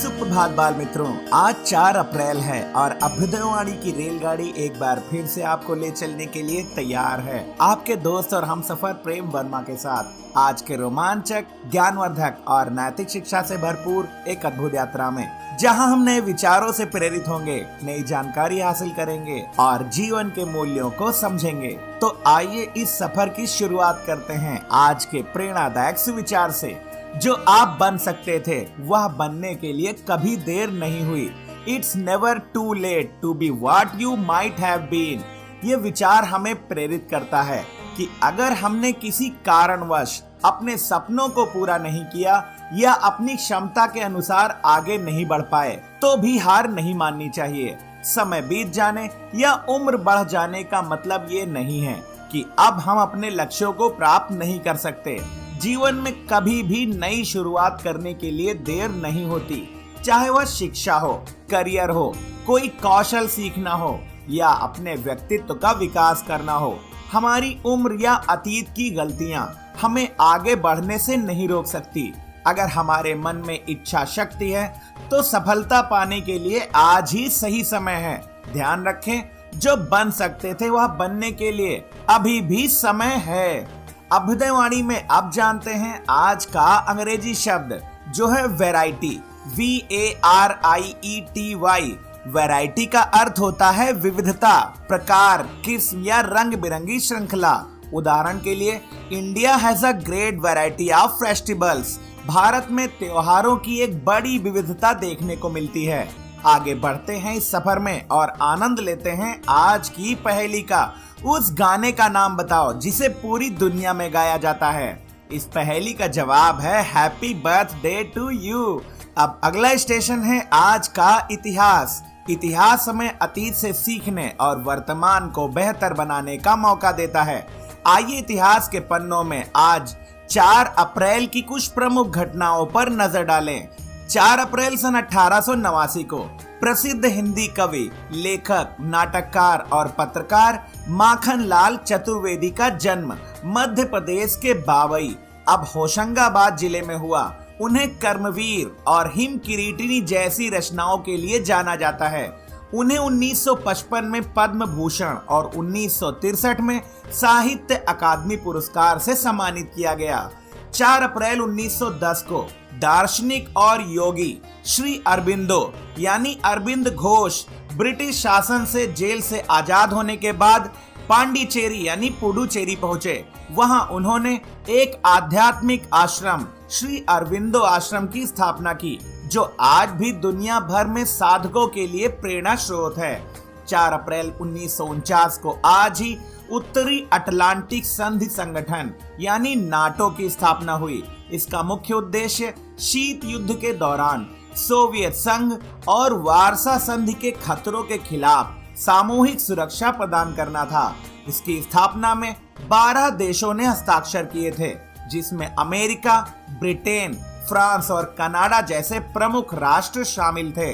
सुप्रभात बाल मित्रों, आज 4 अप्रैल है और अभ्युदयवाणी की रेलगाड़ी एक बार फिर से आपको ले चलने के लिए तैयार है। आपके दोस्त और हमसफर प्रेम वर्मा के साथ आज के रोमांचक, ज्ञानवर्धक और नैतिक शिक्षा से भरपूर एक अद्भुत यात्रा में, जहां हम नए विचारों से प्रेरित होंगे, नई जानकारी हासिल करेंगे और जीवन के मूल्यों को समझेंगे। तो आइए इस सफर की शुरुआत करते हैं आज के प्रेरणादायक सुविचार से। जो आप बन सकते थे वह बनने के लिए कभी देर नहीं हुई। It's never too late to be what you might have been. ये विचार हमें प्रेरित करता है कि अगर हमने किसी कारणवश अपने सपनों को पूरा नहीं किया या अपनी क्षमता के अनुसार आगे नहीं बढ़ पाए तो भी हार नहीं माननी चाहिए। समय बीत जाने या उम्र बढ़ जाने का मतलब ये नहीं है कि अब हम अपने लक्ष्यों को प्राप्त नहीं कर सकते। जीवन में कभी भी नई शुरुआत करने के लिए देर नहीं होती, चाहे वह शिक्षा हो, करियर हो, कोई कौशल सीखना हो या अपने व्यक्तित्व का विकास करना हो। हमारी उम्र या अतीत की गलतियां हमें आगे बढ़ने से नहीं रोक सकती। अगर हमारे मन में इच्छा शक्ति है तो सफलता पाने के लिए आज ही सही समय है। ध्यान रखें, जो बन सकते थे वह बनने के लिए अभी भी समय है। अभ्युदयवाणी में अब जानते हैं आज का अंग्रेजी शब्द जो है वैरायटी, VARIETY। वैरायटी का अर्थ होता है विविधता, प्रकार, किस्म या रंग बिरंगी श्रृंखला। उदाहरण के लिए, India has a great variety of festivals. Bharat में त्योहारों की एक बड़ी विविधता देखने को मिलती है। आगे बढ़ते हैं इस सफर में और आनंद लेते हैं आज की पहेली का। उस गाने का नाम बताओ जिसे पूरी दुनिया में गाया जाता है। इस पहेली का जवाब है हैप्पी बर्थडे टू यू। अब अगला स्टेशन है आज का इतिहास। इतिहास हमें अतीत से सीखने और वर्तमान को बेहतर बनाने का मौका देता है। आइए इतिहास के पन्नों में आज 4 अप्रैल की कुछ प्रमुख घटनाओं पर नजर डालें। 4 अप्रैल सन 1889 को प्रसिद्ध हिंदी कवि, लेखक, नाटककार और पत्रकार माखनलाल चतुर्वेदी का जन्म मध्य प्रदेश के बावई, अब होशंगाबाद जिले में हुआ। उन्हें कर्मवीर और हिम किरीटिनी जैसी रचनाओं के लिए जाना जाता है। उन्हें 1955 में पद्म भूषण और 1963 में साहित्य अकादमी पुरस्कार से सम्मानित किया गया। 4 अप्रैल 1910 को दार्शनिक और योगी श्री अरबिंदो यानी अरविंद घोष ब्रिटिश शासन से जेल से आजाद होने के बाद पांडिचेरी यानी पुडुचेरी पहुंचे। वहां उन्होंने एक आध्यात्मिक आश्रम श्री अरविंदो आश्रम की स्थापना की, जो आज भी दुनिया भर में साधकों के लिए प्रेरणा स्रोत है। 4 अप्रैल 1949 को आज ही उत्तरी अटलांटिक संधि संगठन यानी नाटो की स्थापना हुई। इसका मुख्य उद्देश्य शीत युद्ध के दौरान सोवियत संघ और वारसा संधि के खतरों के खिलाफ सामूहिक सुरक्षा प्रदान करना था। इसकी स्थापना में 12 देशों ने हस्ताक्षर किए थे, जिसमें अमेरिका, ब्रिटेन, फ्रांस और कनाडा जैसे प्रमुख राष्ट्र शामिल थे।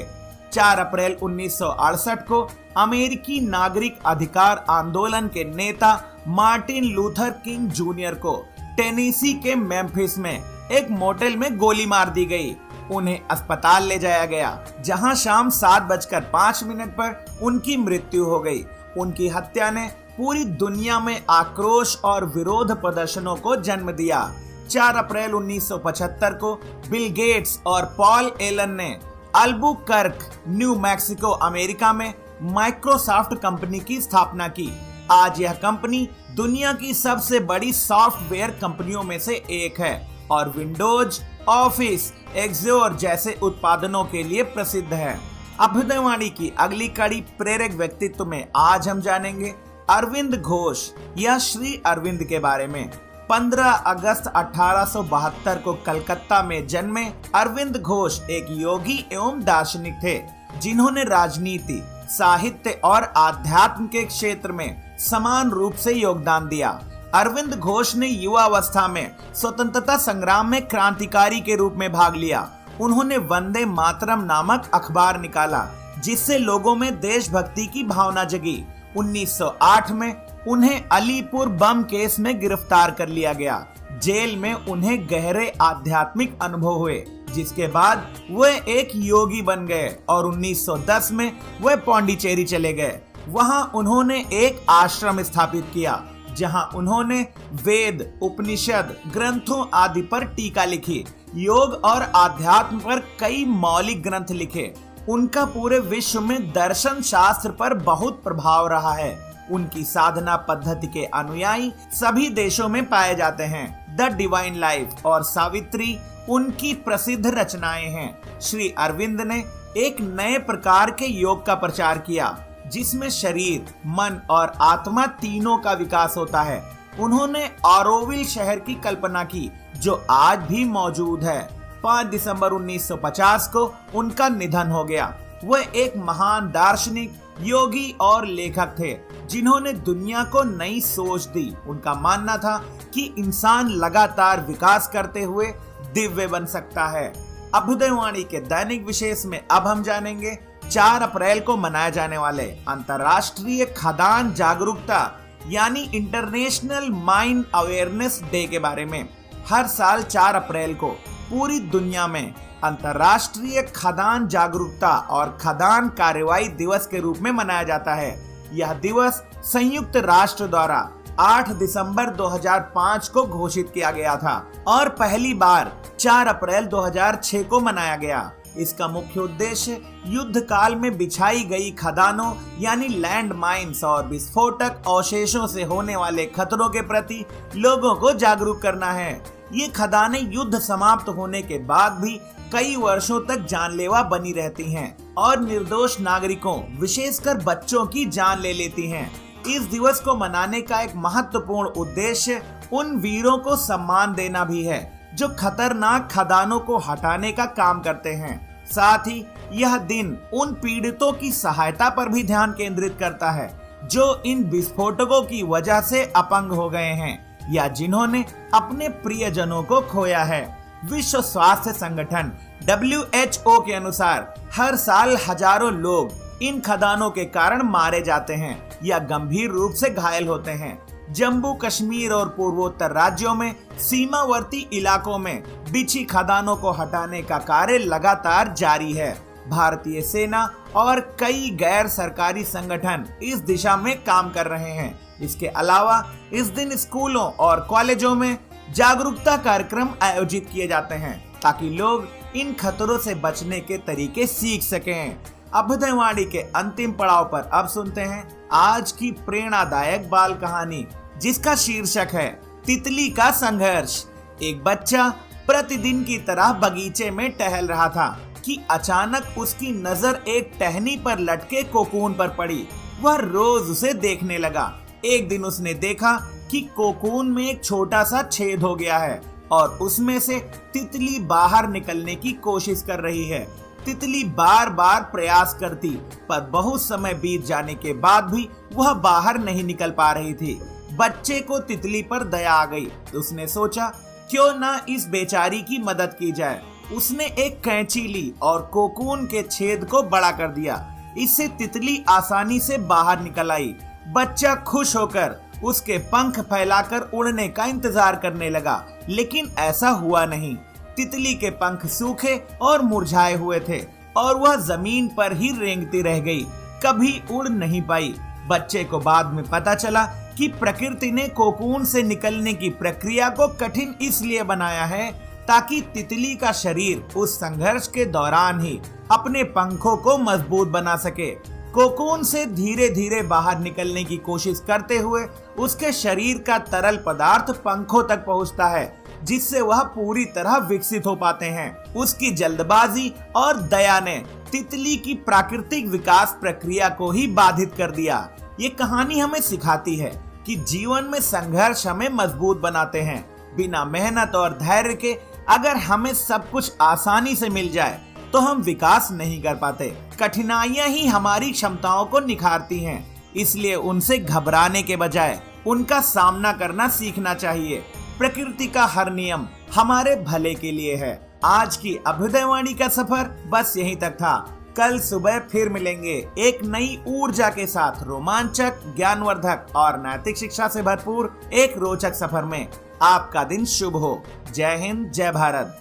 4 अप्रैल 1968 को अमेरिकी नागरिक अधिकार आंदोलन के नेता मार्टिन लूथर किंग जूनियर को टेनेसी के मेम्फिस में एक मोटेल में गोली मार दी गई। उन्हें अस्पताल ले जाया गया, जहां शाम 7:05 पर उनकी मृत्यु हो गई। उनकी हत्या ने पूरी दुनिया में आक्रोश और विरोध प्रदर्शनों को जन्म दिया। 4 अप्रैल 1975 को बिल गेट्स और पॉल एलन ने अल्बुकर्क, न्यू मैक्सिको, अमेरिका में माइक्रोसॉफ्ट कंपनी की स्थापना की। आज यह कंपनी दुनिया की सबसे बड़ी सॉफ्टवेयर कंपनियों में से एक है और विंडोज, ऑफिस, एक्सोर जैसे उत्पादनों के लिए प्रसिद्ध है। अभ्युदयवाणी की अगली कड़ी प्रेरक व्यक्तित्व में आज हम जानेंगे अरविंद घोष या श्री अरविंद के बारे में। 15 अगस्त 1872 को कलकत्ता में जन्मे अरविंद घोष एक योगी एवं दार्शनिक थे, जिन्होंने राजनीति, साहित्य और आध्यात्म के क्षेत्र में समान रूप से योगदान दिया। अरविंद घोष ने युवावस्था में स्वतंत्रता संग्राम में क्रांतिकारी के रूप में भाग लिया। उन्होंने वंदे मातरम नामक अखबार निकाला, जिससे लोगों में देशभक्ति की भावना जगी। 1908 में उन्हें अलीपुर बम केस में गिरफ्तार कर लिया गया। जेल में उन्हें गहरे आध्यात्मिक अनुभव हुए। जिसके बाद वे एक योगी बन गए और 1910 में वे पौंडीचेरी चले गए। वहां उन्होंने एक आश्रम स्थापित किया जहां उन्होंने वेद, उपनिषद, ग्रंथों आदि पर टीका लिखी। योग और आध्यात्म पर कई मौलिक ग्रंथ लिखे। उनका पूरे विश्व में दर्शन शास्त्र पर बहुत प्रभाव रहा है। उनकी साधना पद्धति के अनुयायी सभी देशों में पाए जाते हैं। द डिवाइन लाइफ और सावित्री उनकी प्रसिद्ध रचनाएं हैं। श्री अरविंद ने एक नए प्रकार के योग का प्रचार किया जिसमें शरीर, मन और आत्मा तीनों का विकास होता है। उन्होंने ऑरोविल शहर की कल्पना की जो आज भी मौजूद है। 5 दिसंबर 1950 को उनका निधन हो गया। वह एक महान दार्शनिक, योगी और लेखक थे जिन्होंने दुनिया को नई सोच दी। उनका मानना था कि इंसान लगातार विकास करते हुए दिव्य बन सकता है। अभ्युदयवाणी के दैनिक विशेष में अब हम जानेंगे 4 अप्रैल को मनाए जाने वाले अंतर्राष्ट्रीय खदान जागरूकता यानी इंटरनेशनल माइन अवेयरनेस डे के बारे में। हर साल 4 अप्रैल को पूरी दुनिया में अंतर्राष्ट्रीय खदान जागरूकता और खदान कार्रवाई दिवस के रूप में मनाया जाता है। यह दिवस संयुक्त राष्ट्र द्वारा 8 दिसंबर 2005 को घोषित किया गया था और पहली बार 4 अप्रैल 2006 को मनाया गया। इसका मुख्य उद्देश्य युद्ध काल में बिछाई गई खदानों यानी लैंड माइंस और विस्फोटक अवशेषों से होने वाले खतरों के प्रति लोगों को जागरूक करना है। ये खदानें युद्ध समाप्त होने के बाद भी कई वर्षों तक जानलेवा बनी रहती हैं और निर्दोष नागरिकों, विशेषकर बच्चों की जान ले लेती हैं। इस दिवस को मनाने का एक महत्वपूर्ण उद्देश्य उन वीरों को सम्मान देना भी है जो खतरनाक खदानों को हटाने का काम करते हैं। साथ ही यह दिन उन पीड़ितों की सहायता पर भी ध्यान केंद्रित करता है जो इन विस्फोटकों की वजह से अपंग हो गए हैं या जिन्होंने अपने प्रियजनों को खोया है। विश्व स्वास्थ्य संगठन WHO के अनुसार हर साल हजारों लोग इन खदानों के कारण मारे जाते हैं या गंभीर रूप से घायल होते हैं। जम्मू कश्मीर और पूर्वोत्तर राज्यों में सीमावर्ती इलाकों में बिछी खदानों को हटाने का कार्य लगातार जारी है। भारतीय सेना और कई गैर सरकारी संगठन इस दिशा में काम कर रहे हैं। इसके अलावा इस दिन स्कूलों और कॉलेजों में जागरूकता कार्यक्रम आयोजित किए जाते हैं ताकि लोग इन खतरों से बचने के तरीके सीख सकें। अभ्युदयवाणी के अंतिम पड़ाव पर अब सुनते हैं आज की प्रेरणादायक बाल कहानी जिसका शीर्षक है तितली का संघर्ष। एक बच्चा प्रतिदिन की तरह बगीचे में टहल रहा था कि अचानक उसकी नजर एक टहनी पर लटके कोकून पर पड़ी। वह रोज उसे देखने लगा। एक दिन उसने देखा कि कोकून में एक छोटा सा छेद हो गया है और उसमें से तितली बाहर निकलने की कोशिश कर रही है। तितली बार बार प्रयास करती पर बहुत समय बीत जाने के बाद भी वह बाहर नहीं निकल पा रही थी। बच्चे को तितली पर दया आ गई। उसने सोचा क्यों ना इस बेचारी की मदद की जाए। उसने एक कैंची ली और कोकून के छेद को बड़ा कर दिया। इससे तितली आसानी से बाहर निकल आई। बच्चा खुश होकर उसके पंख फैलाकर उड़ने का इंतजार करने लगा, लेकिन ऐसा हुआ नहीं। तितली के पंख सूखे और मुरझाए हुए थे और वह जमीन पर ही रेंगती रह गई, कभी उड़ नहीं पाई। बच्चे को बाद में पता चला कि प्रकृति ने कोकून से निकलने की प्रक्रिया को कठिन इसलिए बनाया है ताकि तितली का शरीर उस संघर्ष के दौरान ही अपने पंखों को मजबूत बना सके। कोकून से धीरे धीरे बाहर निकलने की कोशिश करते हुए उसके शरीर का तरल पदार्थ पंखों तक पहुंचता है जिससे वह पूरी तरह विकसित हो पाते हैं। उसकी जल्दबाजी और दया ने तितली की प्राकृतिक विकास प्रक्रिया को ही बाधित कर दिया। ये कहानी हमें सिखाती है कि जीवन में संघर्ष हमें मजबूत बनाते हैं। बिना मेहनत और धैर्य के अगर हमें सब कुछ आसानी से मिल जाए तो हम विकास नहीं कर पाते। कठिनाइयां ही हमारी क्षमताओं को निखारती हैं, इसलिए उनसे घबराने के बजाय उनका सामना करना सीखना चाहिए। प्रकृति का हर नियम हमारे भले के लिए है। आज की अभ्युदयवाणी का सफर बस यहीं तक था। कल सुबह फिर मिलेंगे एक नई ऊर्जा के साथ, रोमांचक, ज्ञानवर्धक और नैतिक शिक्षा से भरपूर एक रोचक सफर में। आपका दिन शुभ हो। जय हिंद, जय भारत।